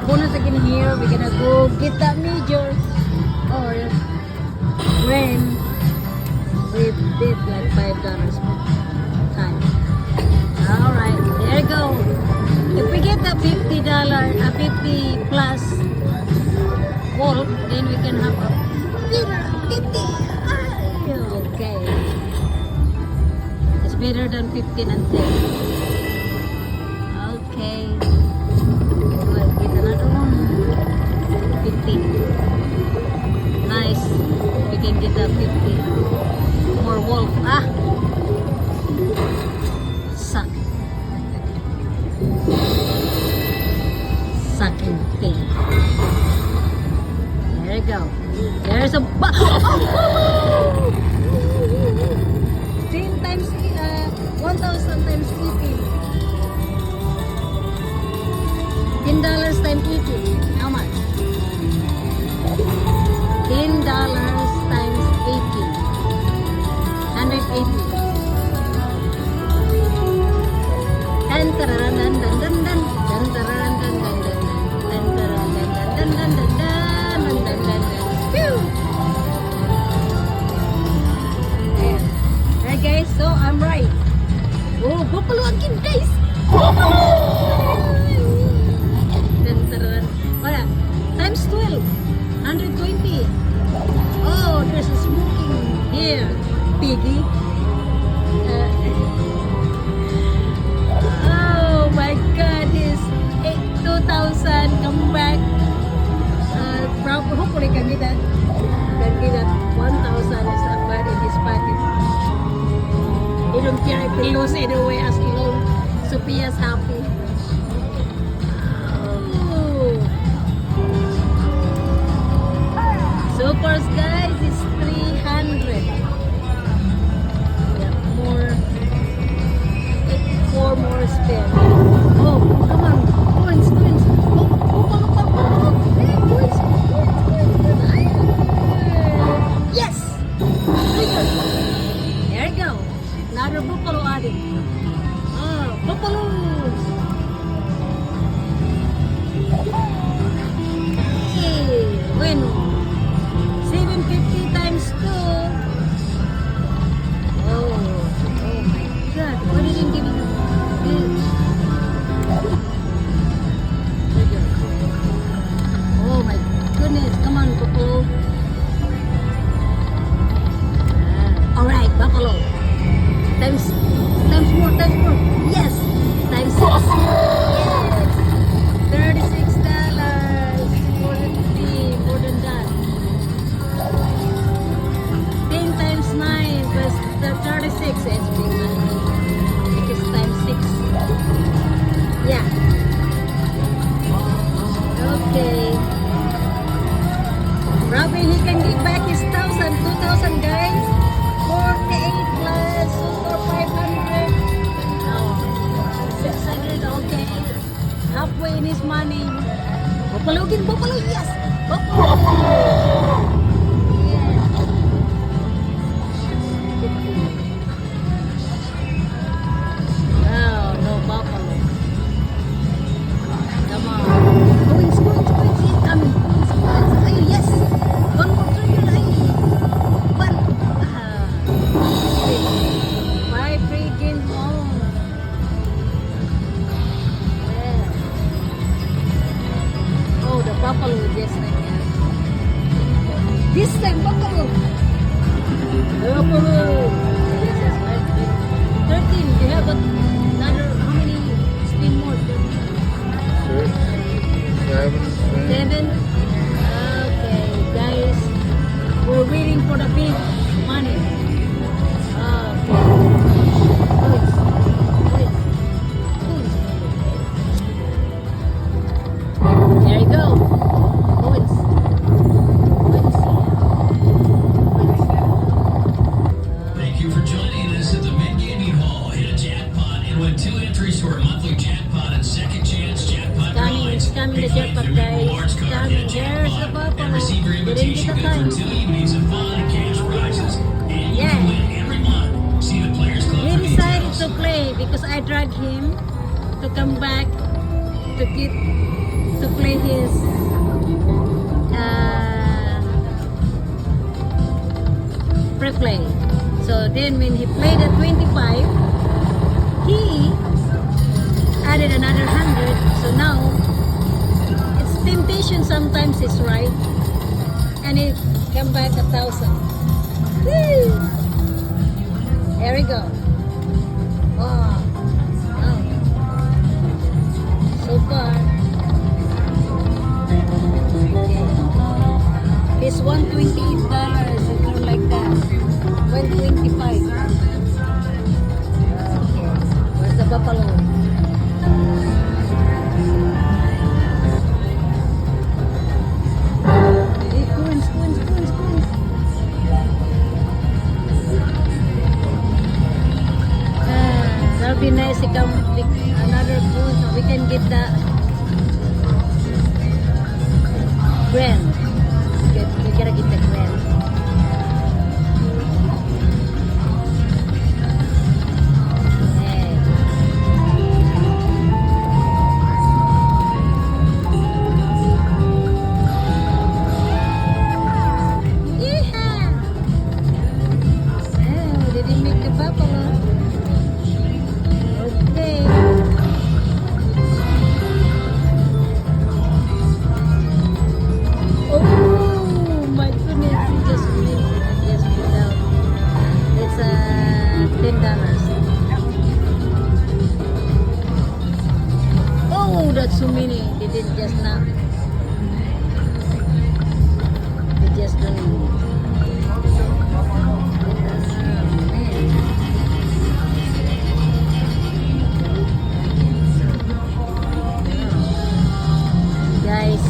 bonus again here. We're gonna go get that major or when we bid like $5 per time. Alright, there you go. If we get a $50, 50 plus wolf, then we can have a bidder 50. Okay. It's better than 15 and 10. Okay. Well, get another one. 50. Nice. We can get a 50. More wolf. Ah! Suck. Sucking thing. There you go. There's a 10 times 1,000 times 18. $10 times 18. How much? $10 times 18. 180. Dan tararan dan dan dan dan dan tararan dan dan dan dan tararan dan dan dan dan dan dan dan dan. Phew. Alright guys, so I'm right. Oh, buffalo again guys. Dan tararan. Wala. Times 12. 120. Oh, there's a smoking here. Piggy. Oh my God, he's 2,000. Come back. Hopefully can get that. 1,000 is not bad in his pocket. He don't care if he lose anyway as long Sophia's happy. Oh. So far guys, it's 300. Yeah, more. 4 more spin. Oh, come on. Coins. Oh. Hey, coins. Yes! Trigger. There you go. Another buffalo added. Oh, buffaloes. Hey, win. 750 times 2. Oh my God. Why didn't give me this? Oh my goodness. Come on, buffalo. Alright, buffalo. Times more. Yes. Times 6. Yes. $36. More than that. 10 times 9 plus the 36 is big money. It is times 6. Yeah. Okay. Robin, he can get back his 2,000 guys. 48 plus super 500. Oh, 600. Okay. Halfway in his money. Buffalo, yes. Buffalo. Buffalo just like that. This time buffalo. This is like 13. You have another, how many spin more? 7. Okay, guys. We're waiting for the big money. There you go. Thank you for joining us at the Mint Gaming Hall. Hit a jackpot and win 2 entries for a monthly jackpot and second chance jackpot drawings. Coming the Be playing jackpot, through your guys. rewards card, Coming. get a There's the jackpot, buffalo. and receive your We didn't invitation get the good for time. 2 evenings of fun and cash prizes. And you can win every month. See the Players Club He for decided details. to play because I dragged him to come back to play his pre-play. So then when he played at 25, he added another 100. So now it's temptation sometimes is right. And it came back 1,000. Woo! There we go. Wow. Wow. So far. Okay. It's $128. Something like that. 125. Okay. Where's the buffalo? Hey, coins. That'll be nice to come pick another coin so we can get the grand. We gotta get the grand. Oh, that's so many. They did just now. They just don't. Guys,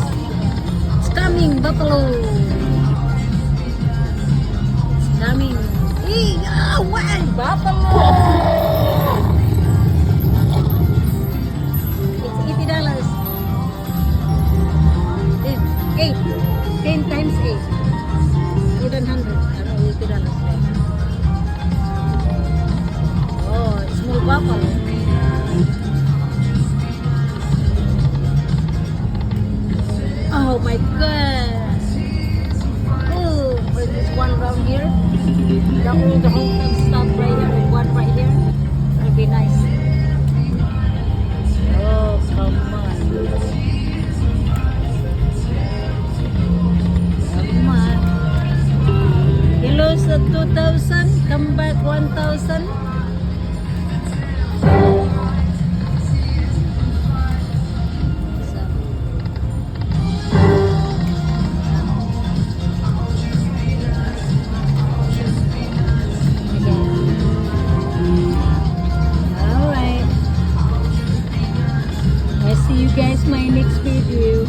it's coming, buffalo. It's coming. Hey, what? Buffalo. $8. 10 times 8. More than 100. I don't know, $80 left. Oh, small buffalo. Oh my god. Oh, there's one around here. The whole stuff right here and one right here. That'll be nice. Oh, come on. Lost at 2,000, come back 1,000. Alright. I see you guys my next video.